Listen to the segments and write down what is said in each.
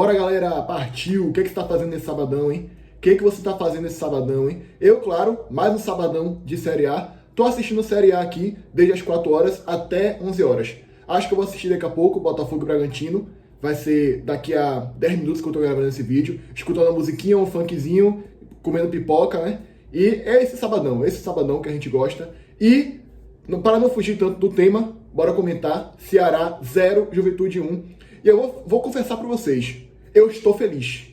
Bora, galera, partiu! O que você tá fazendo nesse sabadão, hein? O que você tá fazendo nesse sabadão, hein? Eu, claro, mais um sabadão de Série A. Tô assistindo Série A aqui desde as 4 horas até 11 horas. Acho que eu vou assistir daqui a pouco Botafogo e Bragantino. Vai ser daqui a 10 minutos que eu tô gravando esse vídeo. Escutando a musiquinha, um funkzinho, comendo pipoca, né? E é esse sabadão que a gente gosta. E, para não fugir tanto do tema, bora comentar Ceará 0, Juventude 1. E eu vou confessar para vocês, eu estou feliz.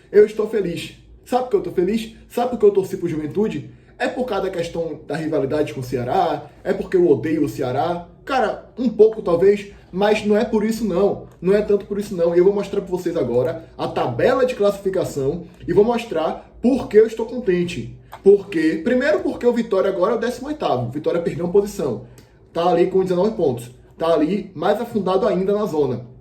Eu estou feliz. Sabe por que eu estou feliz? Sabe por que eu torci pro Juventude? É por causa da questão da rivalidade com o Ceará? É porque eu odeio o Ceará? Cara, um pouco talvez, mas não é por isso não. Não é tanto por isso não. E eu vou mostrar para vocês agora a tabela de classificação e vou mostrar por que eu estou contente. Primeiro porque o Vitória agora é o 18º. O Vitória perdeu uma posição. Tá ali com 19 pontos. Tá ali mais afundado ainda na zona.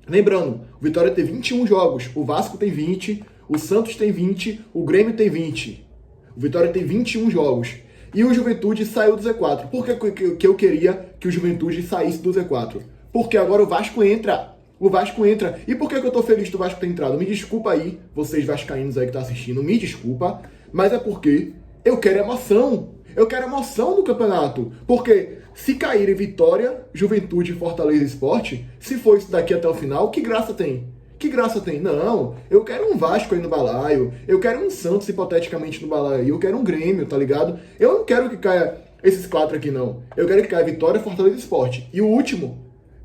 Lembrando, o Vitória tem 21 jogos, o Vasco tem 20, o Santos tem 20, o Grêmio tem 20. O Vitória tem 21 jogos. E o Juventude saiu do Z4. Por que eu queria que o Juventude saísse do Z4? Porque agora o Vasco entra. O Vasco entra. E por que eu tô feliz do Vasco ter entrado? Me desculpa aí, vocês vascaínos aí que estão assistindo, me desculpa, mas é porque eu quero emoção. Eu quero emoção do campeonato. Porque se caírem Vitória, Juventude, Fortaleza e Sport, se for isso daqui até o final, que graça tem? Que graça tem? Não, eu quero um Vasco aí no balaio, eu quero um Santos hipoteticamente no balaio, eu quero um Grêmio, tá ligado? Eu não quero que caia esses 4 aqui, não. Eu quero que caia Vitória, Fortaleza e Sport. E o último,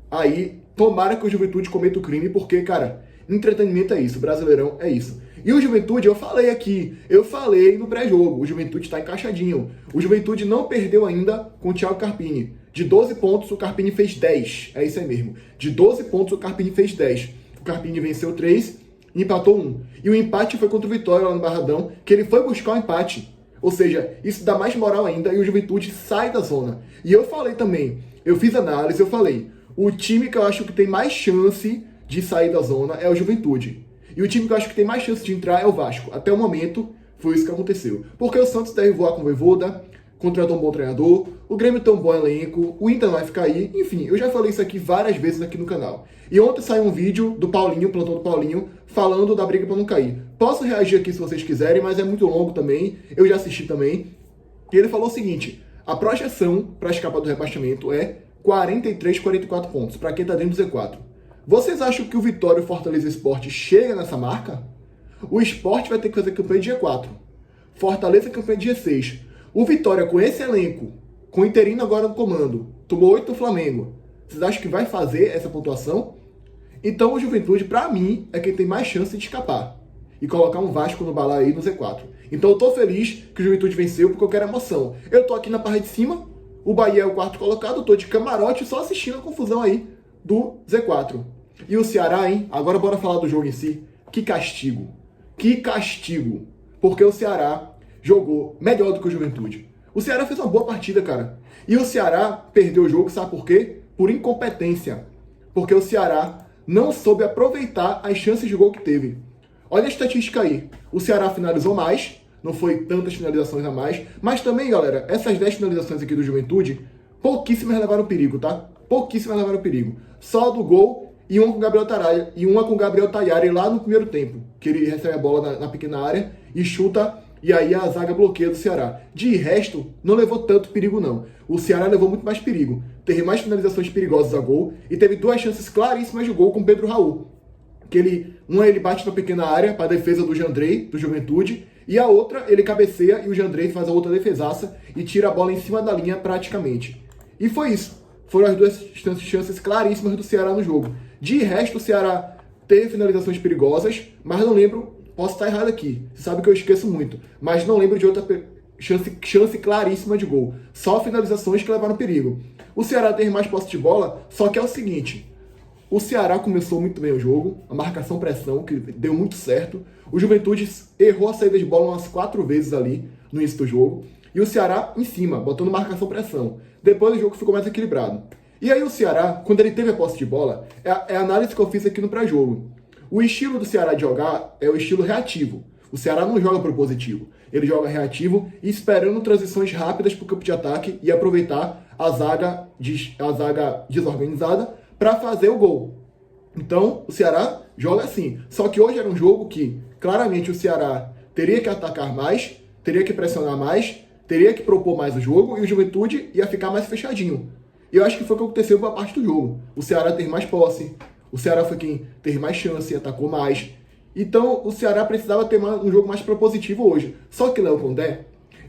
aí, tomara que o Juventude cometa o crime, porque, cara, entretenimento é isso, Brasileirão é isso. E o Juventude, eu falei no pré-jogo, o Juventude tá encaixadinho. O Juventude não perdeu ainda com o Thiago Carpini. De 12 pontos, o Carpini fez 10. É isso aí mesmo. De 12 pontos, o Carpini fez 10. O Carpini venceu 3 e empatou 1. E o empate foi contra o Vitória lá no Barradão, que ele foi buscar o empate. Ou seja, isso dá mais moral ainda e o Juventude sai da zona. E eu falei também, eu fiz análise, eu falei, o time que eu acho que tem mais chance de sair da zona é o Juventude. E o time que eu acho que tem mais chance de entrar é o Vasco. Até o momento, foi isso que aconteceu. Porque o Santos deve voar com o Vojvoda, contratou um bom treinador, o Grêmio tem um bom elenco, o Inter não vai ficar aí. Enfim, eu já falei isso aqui várias vezes aqui no canal. E ontem saiu um vídeo do Paulinho, plantão do Paulinho, falando da briga para não cair. Posso reagir aqui se vocês quiserem, mas é muito longo também. Eu já assisti também. E ele falou o seguinte, a projeção para escapar do rebaixamento é 43, 44 pontos, para quem tá dentro do Z4. Vocês acham que o Vitória, o Fortaleza e o Sport chega nessa marca? O Sport vai ter que fazer campanha de G4. Fortaleza campanha de G6. O Vitória com esse elenco, com o interino agora no comando, tomou 8 do Flamengo. Vocês acham que vai fazer essa pontuação? Então o Juventude, pra mim, é quem tem mais chance de escapar. E colocar um Vasco no balaio aí no Z4. Então eu tô feliz que o Juventude venceu porque eu quero emoção. Eu tô aqui na parte de cima, o Bahia é o 4º colocado, eu tô de camarote só assistindo a confusão aí do Z4. E o Ceará, hein? Agora bora falar do jogo em si. Que castigo. Que castigo. Porque o Ceará jogou melhor do que o Juventude. O Ceará fez uma boa partida, cara. E o Ceará perdeu o jogo, sabe por quê? Por incompetência. Porque o Ceará não soube aproveitar as chances de gol que teve. Olha a estatística aí. O Ceará finalizou mais, não foi tantas finalizações a mais, mas também, galera, essas 10 finalizações aqui do Juventude, pouquíssimas levaram perigo, tá? Pouquíssimas levaram perigo. Só do gol e uma com o Gabriel Taralha, e uma com o Gabriel Tayari lá no primeiro tempo, que ele recebe a bola na pequena área e chuta, e aí a zaga bloqueia do Ceará. De resto, não levou tanto perigo não. O Ceará levou muito mais perigo. Teve mais finalizações perigosas a gol, e teve 2 chances claríssimas de gol com o Pedro Raul. Uma ele bate na pequena área para a defesa do Jandrei, do Juventude, e a outra ele cabeceia e o Jandrei faz a outra defesaça e tira a bola em cima da linha praticamente. E foi isso. Foram as 2 chances claríssimas do Ceará no jogo. De resto, o Ceará teve finalizações perigosas, mas não lembro, posso estar errado aqui, você sabe que eu esqueço muito, mas não lembro de outra chance claríssima de gol. Só finalizações que levaram perigo. O Ceará teve mais posse de bola, só que é o seguinte, o Ceará começou muito bem o jogo, a marcação-pressão, que deu muito certo. O Juventude errou a saída de bola umas 4 vezes ali no início do jogo. E o Ceará em cima, botando marcação-pressão. Depois o jogo ficou mais equilibrado. E aí o Ceará, quando ele teve a posse de bola, é a análise que eu fiz aqui no pré-jogo. O estilo do Ceará de jogar é o estilo reativo. O Ceará não joga propositivo. Ele joga reativo e esperando transições rápidas para o campo de ataque e aproveitar a zaga desorganizada para fazer o gol. Então, o Ceará joga assim. Só que hoje era um jogo que, claramente, o Ceará teria que atacar mais, teria que pressionar mais, teria que propor mais o jogo e o Juventude ia ficar mais fechadinho. E eu acho que foi o que aconteceu com a parte do jogo. O Ceará teve mais posse, o Ceará foi quem teve mais chance, atacou mais. Então, o Ceará precisava ter um jogo mais propositivo hoje. Só que Léo Condé,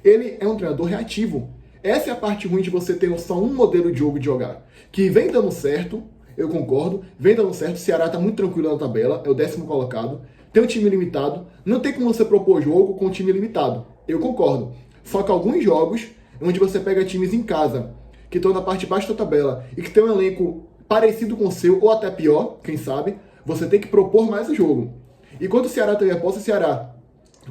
ele é um treinador reativo. Essa é a parte ruim de você ter só um modelo de jogo de jogar. Que vem dando certo, eu concordo, vem dando certo, o Ceará está muito tranquilo na tabela, é o 10º colocado, tem um time limitado, não tem como você propor jogo com um time limitado, eu concordo. Só que alguns jogos, onde você pega times em casa, que estão na parte de baixo da tabela, e que tem um elenco parecido com o seu, ou até pior, quem sabe, você tem que propor mais o jogo. E quando o Ceará teve a posse, o Ceará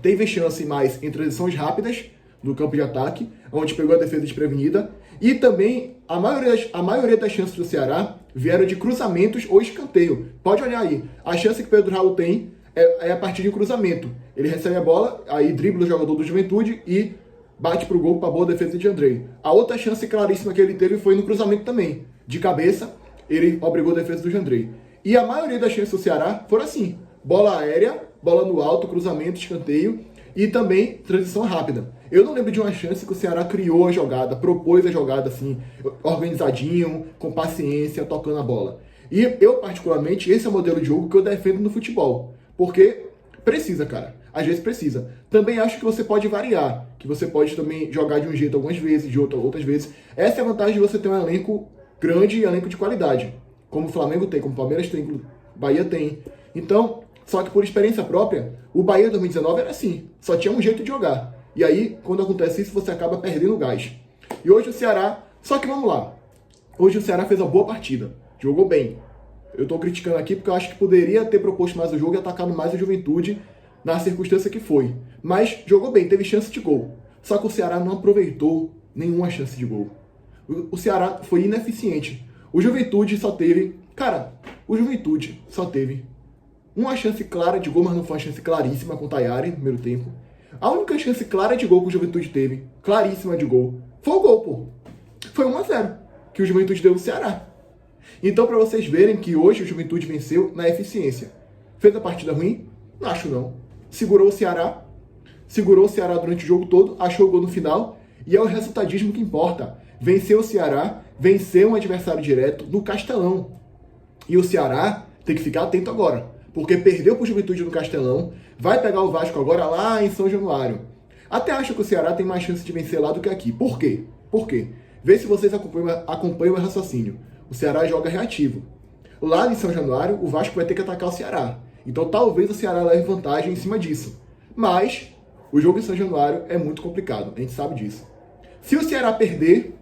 teve chance mais em transições rápidas, no campo de ataque, onde pegou a defesa desprevenida, e também a maioria das chances do Ceará vieram de cruzamentos ou escanteio. Pode olhar aí, a chance que o Pedro Raul tem é a partir de um cruzamento. Ele recebe a bola, aí dribla o jogador do Juventude e bate pro gol para a boa defesa de Andrei. A outra chance claríssima que ele teve foi no cruzamento também. De cabeça, ele obrigou a defesa do Jandrei. E a maioria das chances do Ceará foram assim, bola aérea, bola no alto, cruzamento, escanteio, e também transição rápida. Eu não lembro de uma chance que o Ceará criou a jogada, propôs a jogada assim, organizadinho, com paciência, tocando a bola. E eu, particularmente, esse é o modelo de jogo que eu defendo no futebol. Porque precisa, cara. Às vezes precisa. Também acho que você pode variar, que você pode também jogar de um jeito algumas vezes, de outras vezes. Essa é a vantagem de você ter um elenco grande e elenco de qualidade. Como o Flamengo tem, como o Palmeiras tem, como o Bahia tem. Então, só que por experiência própria, o Bahia 2019 era assim, só tinha um jeito de jogar. E aí, quando acontece isso, você acaba perdendo o gás. E hoje o Ceará, só que vamos lá, hoje o Ceará fez uma boa partida, jogou bem. Eu estou criticando aqui porque eu acho que poderia ter proposto mais o jogo e atacado mais a Juventude na circunstância que foi. Mas jogou bem, teve chance de gol. Só que o Ceará não aproveitou nenhuma chance de gol. O Ceará foi ineficiente. O Juventude só teve... Cara, o Juventude só teve uma chance clara de gol, mas não foi uma chance claríssima com o Tayari no primeiro tempo. A única chance clara de gol que o Juventude teve, claríssima de gol, foi o gol, pô. Foi 1-0 que o Juventude deu no Ceará. Então, para vocês verem que hoje o Juventude venceu na eficiência. Fez a partida ruim? Não acho não. Segurou o Ceará durante o jogo todo, achou o gol no final, e é o resultadismo que importa. Venceu o Ceará, venceu um adversário direto no Castelão. E o Ceará tem que ficar atento agora, porque perdeu para o Juventude no Castelão, vai pegar o Vasco agora lá em São Januário. Até acho que o Ceará tem mais chance de vencer lá do que aqui. Por quê? Por quê? Vê se vocês acompanham o raciocínio. O Ceará joga reativo. Lá em São Januário, o Vasco vai ter que atacar o Ceará. Então talvez o Ceará leve vantagem em cima disso. Mas o jogo em São Januário é muito complicado, a gente sabe disso. Se o Ceará perder,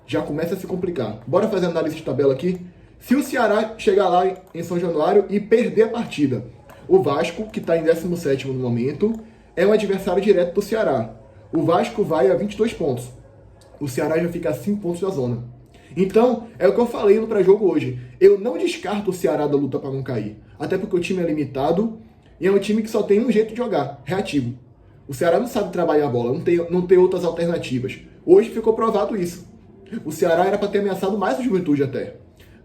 já começa a se complicar. Bora fazer análise de tabela aqui? Se o Ceará chegar lá em São Januário e perder a partida, o Vasco, que está em 17º no momento, é um adversário direto do Ceará. O Vasco vai a 22 pontos. O Ceará já fica a 5 pontos da zona. Então, é o que eu falei no pré-jogo hoje. Eu não descarto o Ceará da luta para não cair. Até porque o time é limitado e é um time que só tem um jeito de jogar, reativo. O Ceará não sabe trabalhar a bola, não tem outras alternativas. Hoje ficou provado isso. O Ceará era para ter ameaçado mais o Juventude até.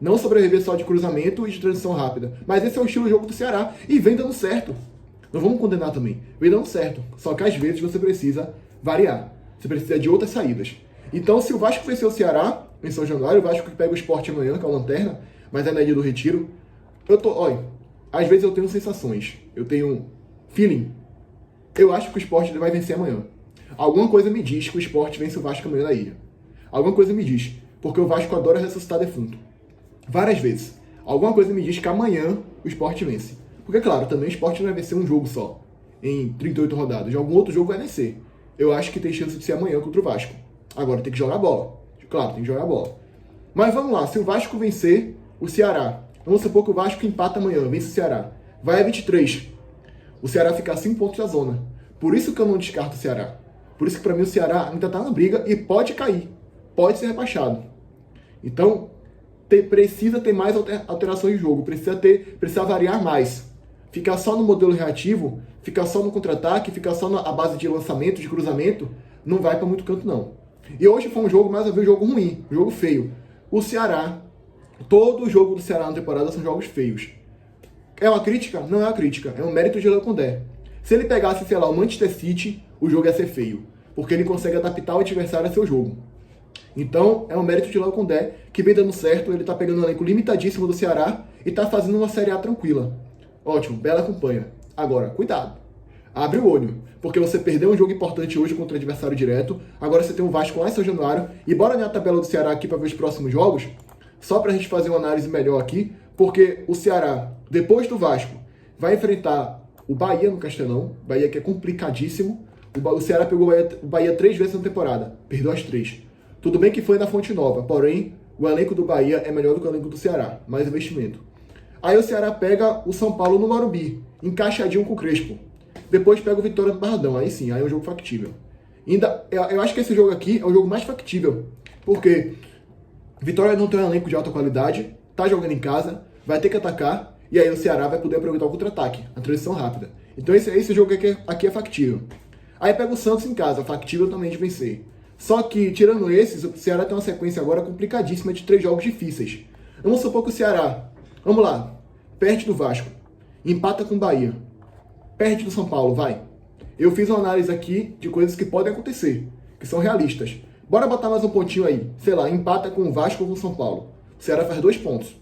Não sobreviver só de cruzamento e de transição rápida. Mas esse é o estilo de jogo do Ceará. E vem dando certo. Não vamos condenar também. Vem dando certo. Só que às vezes você precisa variar. Você precisa de outras saídas. Então, se o Vasco vencer o Ceará em São Januário, o Vasco que pega o Sport amanhã, que é a lanterna, mas é na Ilha do Retiro, olha, às vezes eu tenho sensações. Eu tenho feeling. Eu acho que o Sport vai vencer amanhã. Alguma coisa me diz que o Sport vence o Vasco amanhã na ilha. Alguma coisa me diz. Porque o Vasco adora ressuscitar defunto. Várias vezes. Alguma coisa me diz que amanhã o Sport vence. Porque, claro, também o Sport não vai vencer um jogo só, em 38 rodadas. Algum outro jogo vai vencer. Eu acho que tem chance de ser amanhã contra o Vasco. Agora tem que jogar bola. Claro, tem que jogar bola. Mas vamos lá, se o Vasco vencer o Ceará, vamos supor que o Vasco empata amanhã, vence o Ceará, vai a 23. O Ceará fica a 5 pontos da zona. Por isso que eu não descarto o Ceará. Por isso que para mim o Ceará ainda está na briga e pode cair. Pode ser rebaixado. Então, precisa ter mais alterações de jogo, precisa variar mais. Ficar só no modelo reativo, ficar só no contra-ataque, ficar só na base de lançamento, de cruzamento, não vai para muito canto não. E hoje foi um jogo, mais uma vez, um jogo ruim, um jogo feio. O Ceará, todo jogo do Ceará na temporada são jogos feios. É uma crítica? Não é uma crítica, é um mérito de Léo Condé. Se ele pegasse, sei lá, o Manchester City, o jogo ia ser feio, porque ele consegue adaptar o adversário a seu jogo. Então, é um mérito de Léo Condé, que vem dando certo, ele tá pegando um elenco limitadíssimo do Ceará e tá fazendo uma Série A tranquila. Ótimo, bela campanha. Agora, cuidado. Abre o olho, porque você perdeu um jogo importante hoje contra o adversário direto, agora você tem o Vasco lá em São Januário, e bora na tabela do Ceará aqui para ver os próximos jogos, só pra gente fazer uma análise melhor aqui, porque o Ceará, depois do Vasco, vai enfrentar o Bahia no Castelão, Bahia que é complicadíssimo. O Ceará pegou o Bahia 3 vezes na temporada, perdeu as 3. Tudo bem que foi na Fonte Nova, porém, o elenco do Bahia é melhor do que o elenco do Ceará, mais investimento. Aí o Ceará pega o São Paulo no Morumbi, encaixadinho com o Crespo. Depois pega o Vitória do Barradão, aí sim, aí é um jogo factível. Eu acho que esse jogo aqui é o jogo mais factível, porque Vitória não tem um elenco de alta qualidade, tá jogando em casa, vai ter que atacar, e aí o Ceará vai poder aproveitar o contra-ataque, a transição rápida. Então esse jogo aqui é factível. Aí pega o Santos em casa, factível também de vencer. Só que, tirando esses, o Ceará tem uma sequência agora complicadíssima de 3 jogos difíceis. Vamos supor que o Ceará, vamos lá, perde do Vasco, empata com o Bahia, perde do São Paulo, vai. Eu fiz uma análise aqui de coisas que podem acontecer, que são realistas. Bora botar mais um pontinho aí. Sei lá, empata com o Vasco ou com o São Paulo. O Ceará faz 2 pontos.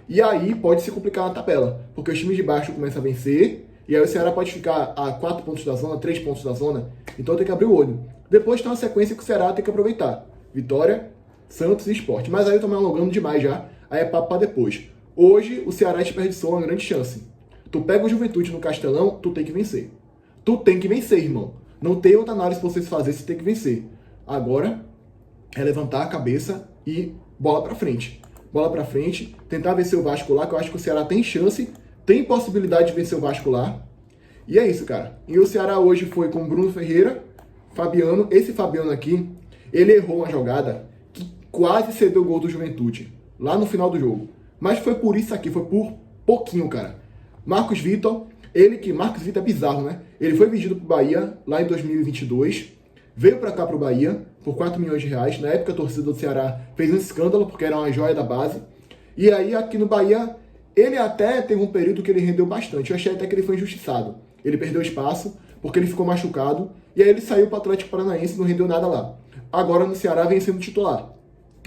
E aí pode se complicar na tabela, porque os times de baixo começam a vencer, e aí o Ceará pode ficar a 4 pontos da zona, 3 pontos da zona, então tem que abrir o olho. Depois tem uma sequência que o Ceará tem que aproveitar. Vitória, Santos e Sport. Mas aí eu tô me alongando demais já, aí é papo pra depois. Hoje o Ceará desperdiçou uma grande chance. Tu pega o Juventude no Castelão, tu tem que vencer. Tu tem que vencer, irmão. Não tem outra análise pra vocês fazerem, você tem que vencer. Agora é levantar a cabeça e bola pra frente. Bola pra frente, tentar vencer o Vasco lá, que eu acho que o Ceará tem chance, tem possibilidade de vencer o Vasco lá. E é isso, cara. E o Ceará hoje foi com Bruno Ferreira, Fabiano. Esse Fabiano aqui, ele errou uma jogada que quase cedeu o gol do Juventude, lá no final do jogo. Mas foi por isso aqui, foi por pouquinho, cara. Marcos Vitor, Marcos Vitor é bizarro, né? Ele foi vendido pro Bahia lá em 2022, veio pra cá pro Bahia por 4 milhões de reais. Na época a torcida do Ceará fez um escândalo, porque era uma joia da base. E aí aqui no Bahia, ele até teve um período que ele rendeu bastante. Eu achei até que ele foi injustiçado. Ele perdeu espaço, porque ele ficou machucado. E aí ele saiu pro Atlético Paranaense e não rendeu nada lá. Agora no Ceará vem sendo titular.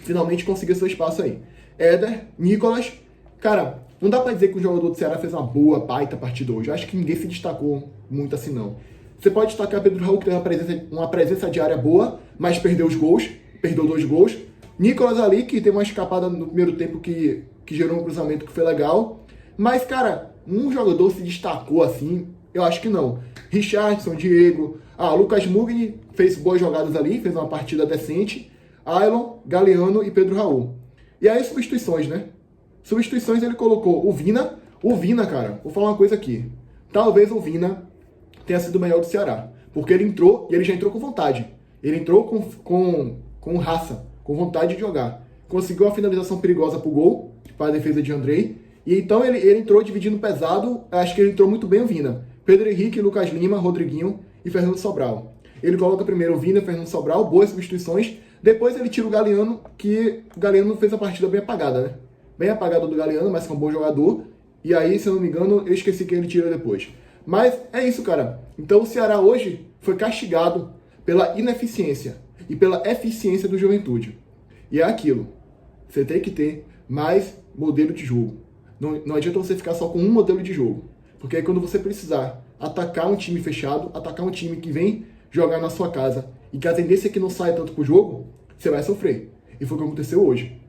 Finalmente conseguiu seu espaço aí. Éder, Nicolas, cara, não dá pra dizer que o jogador do Ceará fez uma boa, baita partida hoje. Eu acho que ninguém se destacou muito assim, não. Você pode destacar Pedro Raul, que teve uma presença diária boa, mas perdeu os gols, perdeu 2 gols. Nicolas ali, que teve uma escapada no primeiro tempo que gerou um cruzamento que foi legal. Mas, cara, um jogador se destacou assim, eu acho que não. Richardson, Diego, Lucas Mugni fez boas jogadas ali, fez uma partida decente. Ailon, Galeano e Pedro Raul. E aí substituições, né? Substituições ele colocou o Vina. O Vina, cara, vou falar uma coisa aqui. Talvez o Vina tenha sido o melhor do Ceará. Porque ele entrou e ele já entrou com vontade. Ele entrou com raça, com vontade de jogar. Conseguiu a finalização perigosa pro gol, para a defesa de Andrei. E então ele entrou dividindo pesado. Acho que ele entrou muito bem o Vina. Pedro Henrique, Lucas Lima, Rodriguinho e Fernando Sobral. Ele coloca primeiro o Vina, Fernando Sobral, boas substituições. Depois ele tira o Galeano, que o Galeano fez a partida bem apagada, né? Bem apagada do Galeano, mas é um bom jogador. E aí, se eu não me engano, eu esqueci quem ele tira depois. Mas é isso, cara. Então o Ceará hoje foi castigado pela ineficiência e pela eficiência do Juventude. E é aquilo. Você tem que ter mais modelo de jogo. Não adianta você ficar só com um modelo de jogo. Porque aí quando você precisar atacar um time fechado, atacar um time que vem jogar na sua casa e que a tendência é que não saia tanto pro jogo, você vai sofrer. E foi o que aconteceu hoje.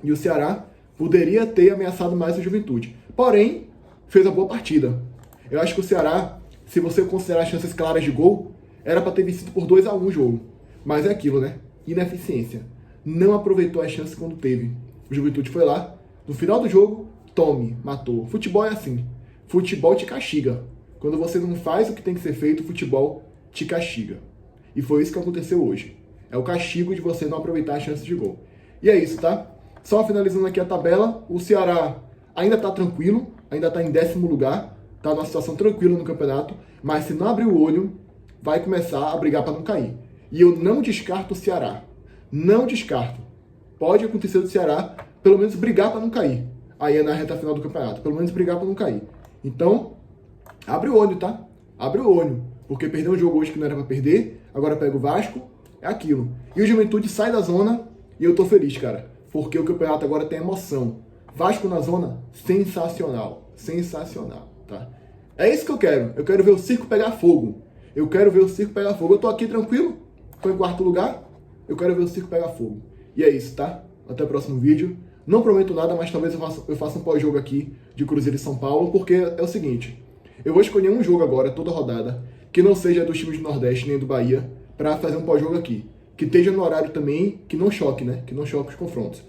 E o Ceará poderia ter ameaçado mais o Juventude. Porém, fez a boa partida. Eu acho que o Ceará, se você considerar chances claras de gol, era para ter vencido por 2-1 o jogo. Mas é aquilo, né? Ineficiência. Não aproveitou as chances quando teve. O Juventude foi lá, no final do jogo, tome, matou. Futebol é assim. Futebol te castiga. Quando você não faz o que tem que ser feito, o futebol te castiga. E foi isso que aconteceu hoje. É o castigo de você não aproveitar as chances de gol. E é isso, tá? Só finalizando aqui a tabela, o Ceará ainda tá tranquilo, ainda tá em 10º lugar, tá numa situação tranquila no campeonato, mas se não abrir o olho, vai começar a brigar para não cair. E eu não descarto o Ceará. Não descarto. Pode acontecer do Ceará, pelo menos brigar para não cair. Aí é na reta final do campeonato, pelo menos brigar para não cair. Então, abre o olho, tá? Abre o olho. Porque perdeu um jogo hoje que não era pra perder, agora pega o Vasco, é aquilo. E o Juventude sai da zona e eu tô feliz, cara. Porque o campeonato agora tem emoção. Vasco na zona, sensacional. Sensacional, tá? É isso que eu quero. Eu quero ver o circo pegar fogo. Eu quero ver o circo pegar fogo. Eu tô aqui tranquilo, tô em quarto lugar. Eu quero ver o circo pegar fogo. E é isso, tá? Até o próximo vídeo. Não prometo nada, mas talvez eu faça um pós-jogo aqui de Cruzeiro e São Paulo, porque é o seguinte. Eu vou escolher um jogo agora, toda rodada, que não seja dos times do Nordeste nem do Bahia, pra fazer um pós-jogo aqui. Que esteja no horário também, que não choque, né? Que não choque os confrontos.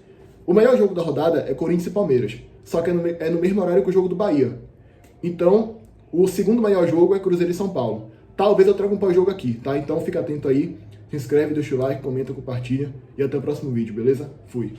O melhor jogo da rodada é Corinthians e Palmeiras. Só que é no mesmo horário que o jogo do Bahia. Então, o segundo melhor jogo é Cruzeiro e São Paulo. Talvez eu traga um pós-jogo aqui, tá? Então fica atento aí. Se inscreve, deixa o like, comenta, compartilha. E até o próximo vídeo, beleza? Fui.